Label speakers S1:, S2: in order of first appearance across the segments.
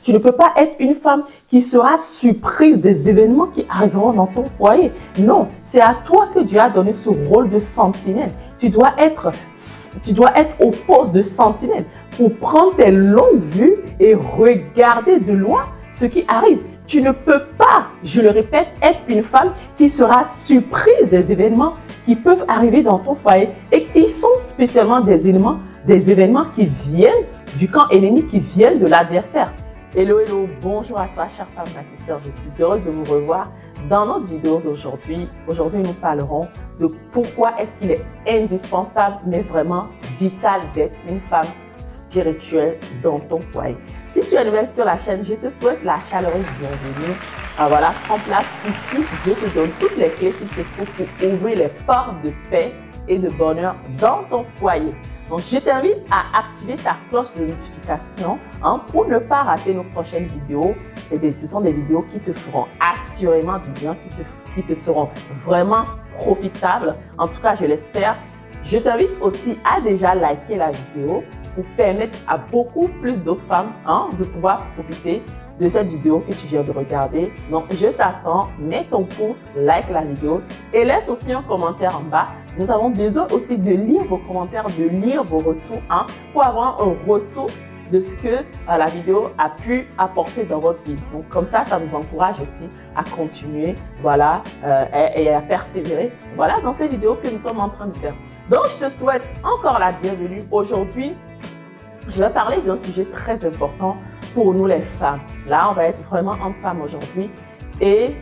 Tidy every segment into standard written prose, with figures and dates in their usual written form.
S1: Tu ne peux pas être une femme qui sera surprise des événements qui arriveront dans ton foyer. Non, c'est à toi que Dieu a donné ce rôle de sentinelle. Tu dois être au poste de sentinelle pour prendre tes longues vues et regarder de loin ce qui arrive. Tu ne peux pas, je le répète, être une femme qui sera surprise des événements qui peuvent arriver dans ton foyer et qui sont spécialement des événements qui viennent du camp ennemi, qui viennent de l'adversaire. Hello, hello, bonjour à toi, chère femme bâtisseur. Je suis heureuse de vous revoir dans notre vidéo d'aujourd'hui. Aujourd'hui, nous parlerons de pourquoi est-ce qu'il est indispensable, mais vraiment vital d'être une femme spirituelle dans ton foyer. Si tu es nouvelle sur la chaîne, je te souhaite la chaleureuse bienvenue. Voilà, prends place ici. Je te donne toutes les clés qu'il te faut pour ouvrir les portes de paix et de bonheur dans ton foyer. Donc, je t'invite à activer ta cloche de notification pour ne pas rater nos prochaines vidéos. Ce sont des vidéos qui te feront assurément du bien, qui te seront vraiment profitables. En tout cas, je l'espère. Je t'invite aussi à déjà liker la vidéo pour permettre à beaucoup plus d'autres femmes de pouvoir profiter de cette vidéo que tu viens de regarder. Donc, je t'attends, mets ton pouce, like la vidéo et laisse aussi un commentaire en bas. Nous avons besoin aussi de lire vos commentaires, de lire vos retours pour avoir un retour de ce que la vidéo a pu apporter dans votre vie. Donc, comme ça nous encourage aussi à continuer, voilà, et à persévérer, voilà, dans ces vidéos que nous sommes en train de faire. Donc, je te souhaite encore la bienvenue. Aujourd'hui, je vais parler d'un sujet très important pour nous les femmes. Là, on va être vraiment entre femmes aujourd'hui. Et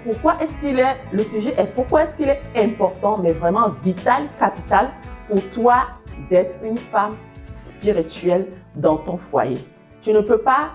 S1: pourquoi est-ce qu'il est, le sujet est pourquoi est-ce qu'il est important, mais vraiment vital, capital pour toi d'être une femme spirituelle dans ton foyer. Tu ne peux pas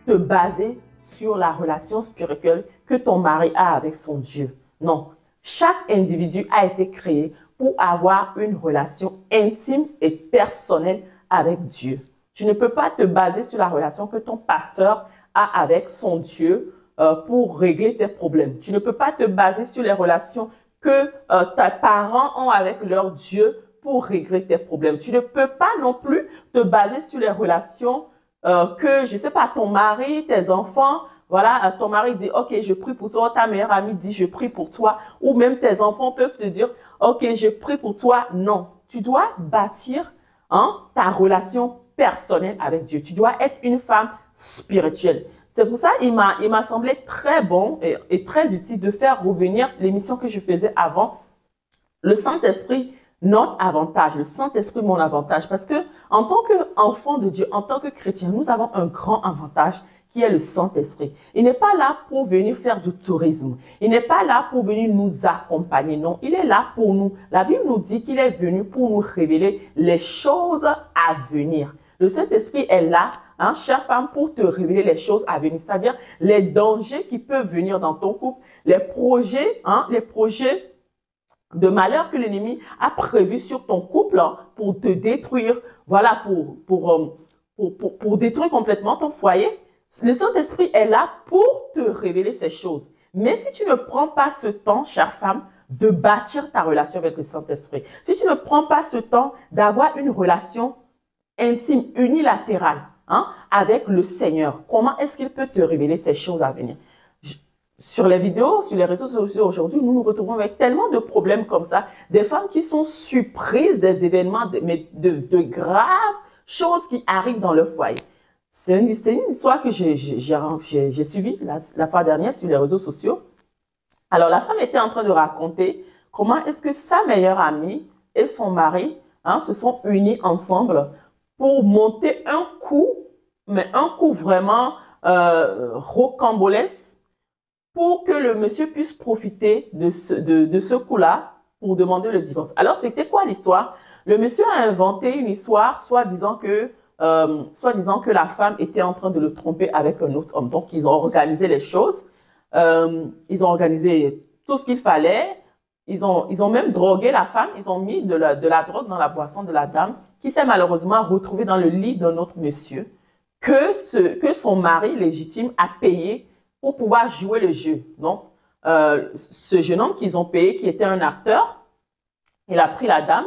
S1: te baser sur la relation spirituelle que ton mari a avec son Dieu. Non, chaque individu a été créé pour avoir une relation intime et personnelle avec Dieu. Tu ne peux pas te baser sur la relation que ton pasteur a avec son Dieu pour régler tes problèmes. Tu ne peux pas te baser sur les relations que tes parents ont avec leur Dieu pour régler tes problèmes. Tu ne peux pas non plus te baser sur les relations que, je ne sais pas, ton mari, tes enfants, voilà, ton mari dit, ok, je prie pour toi, ta meilleure amie dit, je prie pour toi, ou même tes enfants peuvent te dire, ok, je prie pour toi. Non, tu dois bâtir ta relation personnelle avec Dieu. Tu dois être une femme spirituelle. C'est pour ça il m'a semblé très bon et très utile de faire revenir l'émission que je faisais avant, le Saint-Esprit, notre avantage, le Saint-Esprit, mon avantage. Parce que en tant qu'enfant de Dieu, en tant que chrétien, nous avons un grand avantage qui est le Saint-Esprit. Il n'est pas là pour venir faire du tourisme. Il n'est pas là pour venir nous accompagner. Non, il est là pour nous. La Bible nous dit qu'il est venu pour nous révéler les choses à venir. Le Saint-Esprit est là, chère femme, pour te révéler les choses à venir. C'est-à-dire les dangers qui peuvent venir dans ton couple, les projets de malheur que l'ennemi a prévu sur ton couple pour te détruire, voilà, pour détruire complètement ton foyer. Le Saint-Esprit est là pour te révéler ces choses. Mais si tu ne prends pas ce temps, chère femme, de bâtir ta relation avec le Saint-Esprit, si tu ne prends pas ce temps d'avoir une relation intime, unilatérale avec le Seigneur, comment est-ce qu'il peut te révéler ces choses à venir? Sur les vidéos, sur les réseaux sociaux aujourd'hui, nous nous retrouvons avec tellement de problèmes comme ça. Des femmes qui sont surprises des événements, de graves choses qui arrivent dans leur foyer. C'est une histoire que j'ai suivie la fois dernière sur les réseaux sociaux. Alors, la femme était en train de raconter comment est-ce que sa meilleure amie et son mari se sont unis ensemble pour monter un coup, mais un coup vraiment rocambolesque, pour que le monsieur puisse profiter de ce coup-là pour demander le divorce. Alors, c'était quoi l'histoire? Le monsieur a inventé une histoire, soi-disant que la femme était en train de le tromper avec un autre homme. Donc, ils ont organisé les choses. Ils ont organisé tout ce qu'il fallait. Ils ont même drogué la femme. Ils ont mis de la drogue dans la boisson de la dame qui s'est malheureusement retrouvée dans le lit d'un autre monsieur que son mari légitime a payé pour pouvoir jouer le jeu. Donc, ce jeune homme qu'ils ont payé, qui était un acteur, il a pris la dame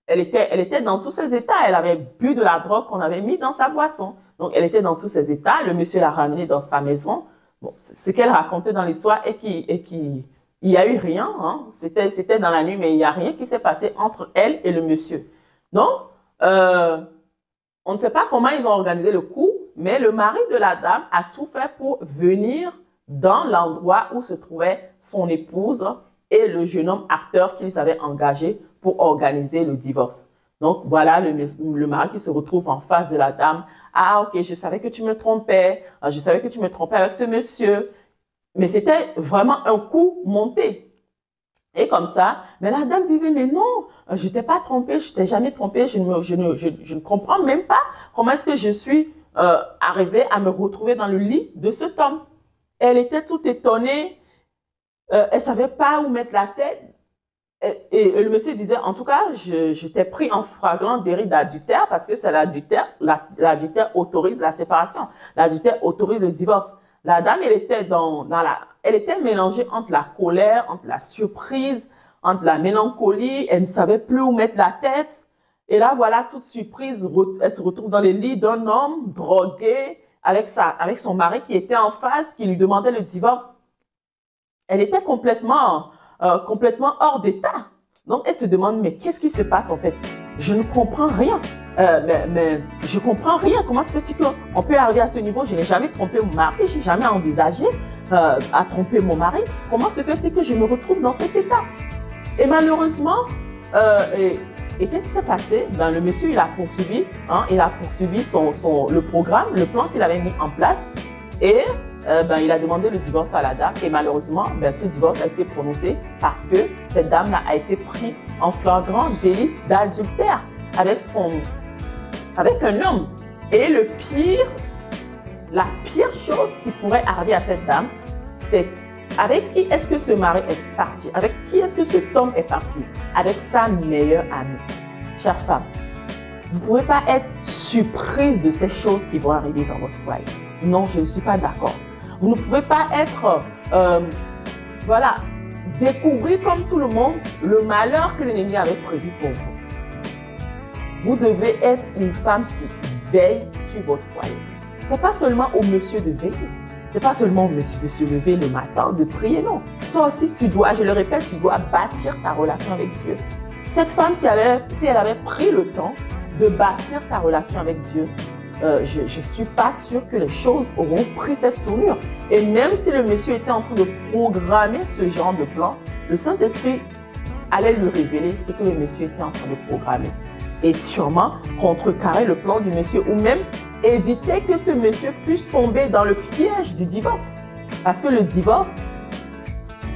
S1: elle était dans tous ses états. Elle avait bu de la drogue qu'on avait mis dans sa boisson. Donc, elle était dans tous ses états. Le monsieur l'a ramenée dans sa maison. Bon, ce qu'elle racontait dans l'histoire il n'y a eu rien. Hein. C'était dans la nuit, mais il n'y a rien qui s'est passé entre elle et le monsieur. Donc, on ne sait pas comment ils ont organisé le coup, mais le mari de la dame a tout fait pour venir dans l'endroit où se trouvait son épouse et le jeune homme acteur qu'ils avaient engagé pour organiser le divorce. Donc, voilà le mari qui se retrouve en face de la dame. Ah, ok, je savais que tu me trompais. Je savais que tu me trompais avec ce monsieur. Mais c'était vraiment un coup monté. Et comme ça, mais la dame disait, mais non, je t'ai pas trompé, je t'ai jamais trompé, je ne comprends même pas comment est-ce que je suis arrivée à me retrouver dans le lit de cet homme. Elle était toute étonnée, elle savait pas où mettre la tête. Et le monsieur disait, en tout cas, je t'ai pris en flagrant délit d'adultère parce que c'est l'adultère, l'adultère autorise la séparation, l'adultère autorise le divorce. La dame, elle était mélangée entre la colère, entre la surprise, entre la mélancolie. Elle ne savait plus où mettre la tête. Et là, voilà, toute surprise, elle se retrouve dans les lits d'un homme drogué avec son mari qui était en face, qui lui demandait le divorce. Elle était complètement hors d'état. Donc, elle se demande, mais qu'est-ce qui se passe en fait? Je ne comprends rien. Mais je comprends rien. Comment se fait-il qu'on peut arriver à ce niveau? Je n'ai jamais trompé mon mari, je n'ai jamais envisagé à tromper mon mari. Comment se fait-il que je me retrouve dans cet état? Et malheureusement, et qu'est-ce qui s'est passé? Ben, le monsieur, il a poursuivi le programme, le plan qu'il avait mis en place. Et il a demandé le divorce à la dame. Et malheureusement, ce divorce a été prononcé parce que cette dame-là a été prise en flagrant délit d'adultère avec un homme. Et la pire chose qui pourrait arriver à cette dame, c'est avec qui est-ce que ce mari est parti? Avec qui est-ce que cet homme est parti? Avec sa meilleure amie. Chère femme, vous ne pouvez pas être surprise de ces choses qui vont arriver dans votre foyer. Non, je ne suis pas d'accord. Vous ne pouvez pas être, découvrir comme tout le monde le malheur que l'ennemi avait prévu pour vous. Vous devez être une femme qui veille sur votre foyer. Ce n'est pas seulement au monsieur de veiller. Ce n'est pas seulement au monsieur de se lever le matin, de prier, non. Toi aussi, tu dois, je le répète, tu dois bâtir ta relation avec Dieu. Cette femme, si elle avait pris le temps de bâtir sa relation avec Dieu, je ne suis pas sûre que les choses auront pris cette tournure. Et même si le monsieur était en train de programmer ce genre de plan, le Saint-Esprit allait lui révéler ce que le monsieur était en train de programmer. Et sûrement contrecarrer le plan du monsieur ou même éviter que ce monsieur puisse tomber dans le piège du divorce. Parce que le divorce,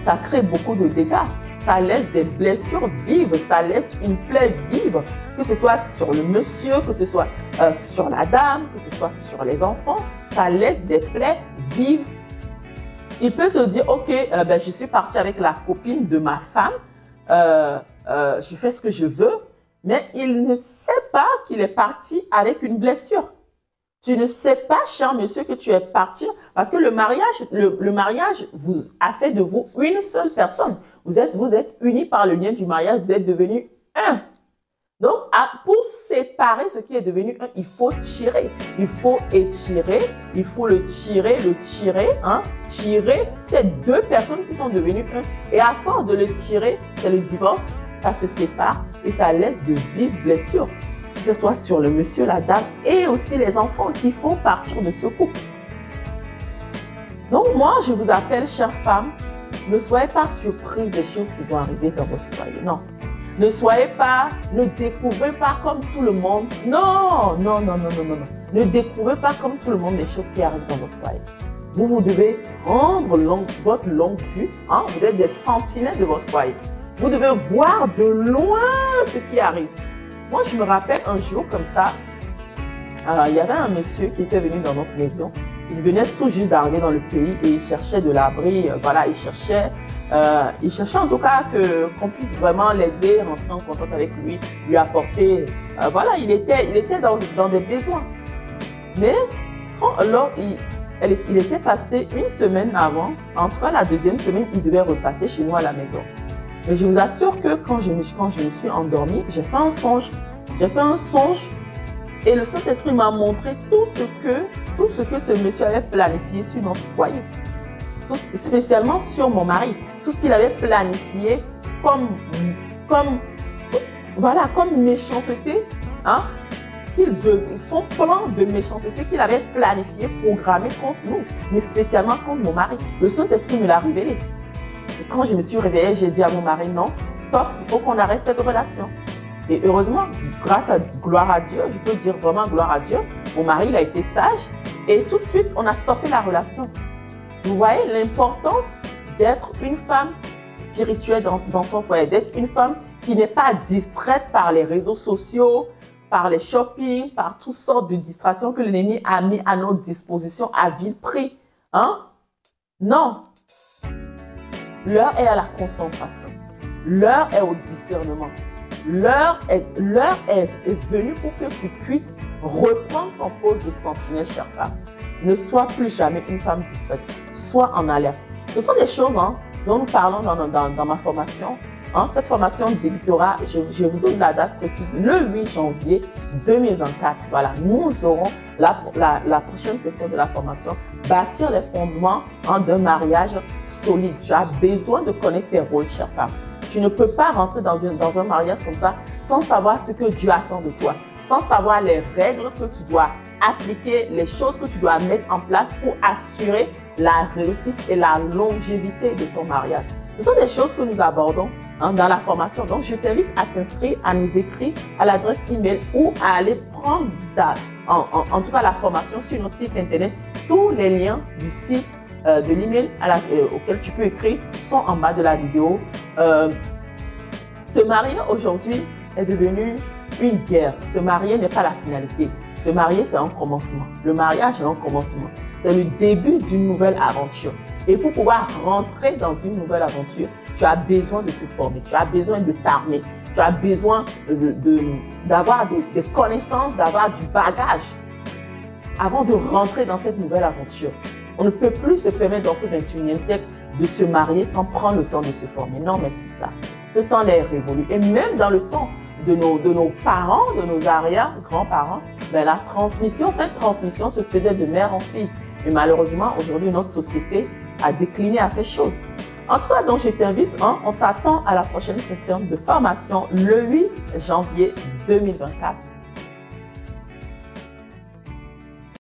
S1: ça crée beaucoup de dégâts. Ça laisse des blessures vives, ça laisse une plaie vive, que ce soit sur le monsieur, que ce soit sur la dame, que ce soit sur les enfants. Ça laisse des plaies vives. Il peut se dire, ok, je suis parti avec la copine de ma femme, je fais ce que je veux, mais il ne sait pas qu'il est parti avec une blessure. Tu ne sais pas, cher monsieur, que tu es parti parce que le mariage a fait de vous une seule personne. Vous êtes unis par le lien du mariage, vous êtes devenus un. Donc, pour séparer ce qui est devenu un, il faut tirer, il faut étirer, il faut tirer, tirer ces deux personnes qui sont devenues un. Et à force de le tirer, c'est le divorce, ça se sépare et ça laisse de vives blessures. Que ce soit sur le monsieur, la dame et aussi les enfants qui font partir de ce couple. Donc moi, je vous appelle, chère femme, ne soyez pas surprise des choses qui vont arriver dans votre foyer. Non. Ne découvrez pas comme tout le monde. Non. Ne découvrez pas comme tout le monde les choses qui arrivent dans votre foyer. Vous devez prendre votre longue vue. Vous êtes des sentinelles de votre foyer. Vous devez voir de loin ce qui arrive. Moi, je me rappelle un jour comme ça, il y avait un monsieur qui était venu dans notre maison. Il venait tout juste d'arriver dans le pays et il cherchait de l'abri. Il cherchait en tout cas qu'on puisse vraiment l'aider, rentrer en contact avec lui, lui apporter. Il était dans des besoins. Mais il était passé une semaine avant, en tout cas la deuxième semaine, il devait repasser chez nous à la maison. Mais je vous assure que quand je me suis endormie, j'ai fait un songe. J'ai fait un songe et le Saint-Esprit m'a montré tout ce que ce monsieur avait planifié sur notre foyer. Spécialement sur mon mari. Tout ce qu'il avait planifié comme méchanceté, hein, son plan de méchanceté qu'il avait planifié, programmé contre nous, mais spécialement contre mon mari. Le Saint-Esprit me l'a révélé. Et quand je me suis réveillée, j'ai dit à mon mari, non, stop, il faut qu'on arrête cette relation. Et heureusement, gloire à Dieu, je peux dire vraiment gloire à Dieu, mon mari, il a été sage et tout de suite, on a stoppé la relation. Vous voyez l'importance d'être une femme spirituelle dans son foyer, d'être une femme qui n'est pas distraite par les réseaux sociaux, par les shopping, par toutes sortes de distractions que l'ennemi a mis à notre disposition à vil prix. Hein? Non. L'heure est à la concentration. L'heure est au discernement. L'heure est venue pour que tu puisses reprendre ton poste de sentinelle, chère femme. Ne sois plus jamais une femme distraite. Sois en alerte. Ce sont des choses dont nous parlons dans ma formation. Cette formation débutera, je vous donne la date précise, le 8 janvier 2024. Voilà, nous aurons la prochaine session de la formation, bâtir les fondements d'un mariage solide. Tu as besoin de connaître tes rôles, chère femme. Tu ne peux pas rentrer dans un mariage comme ça sans savoir ce que Dieu attend de toi, sans savoir les règles que tu dois appliquer, les choses que tu dois mettre en place pour assurer la réussite et la longévité de ton mariage. Ce sont des choses que nous abordons dans la formation. Donc, je t'invite à t'inscrire, à nous écrire à l'adresse email ou à aller prendre en tout cas la formation sur notre site internet. Tous les liens du site de l'email auquel tu peux écrire sont en bas de la vidéo. Se marier aujourd'hui est devenu une guerre. Se marier n'est pas la finalité. Se marier, c'est un commencement. Le mariage est un commencement. C'est le début d'une nouvelle aventure. Et pour pouvoir rentrer dans une nouvelle aventure, tu as besoin de te former, tu as besoin de t'armer, tu as besoin d'avoir des connaissances, d'avoir du bagage avant de rentrer dans cette nouvelle aventure. On ne peut plus se permettre dans ce 21e siècle de se marier sans prendre le temps de se former. Non, mais c'est ça. Ce temps-là est révolu. Et même dans le temps de nos parents, de nos arrière-grands-parents, cette transmission se faisait de mère en fille. Mais malheureusement, aujourd'hui, notre société a décliné à ces choses. En tout cas, donc, je t'invite, on t'attend à la prochaine session de formation le 8 janvier 2024.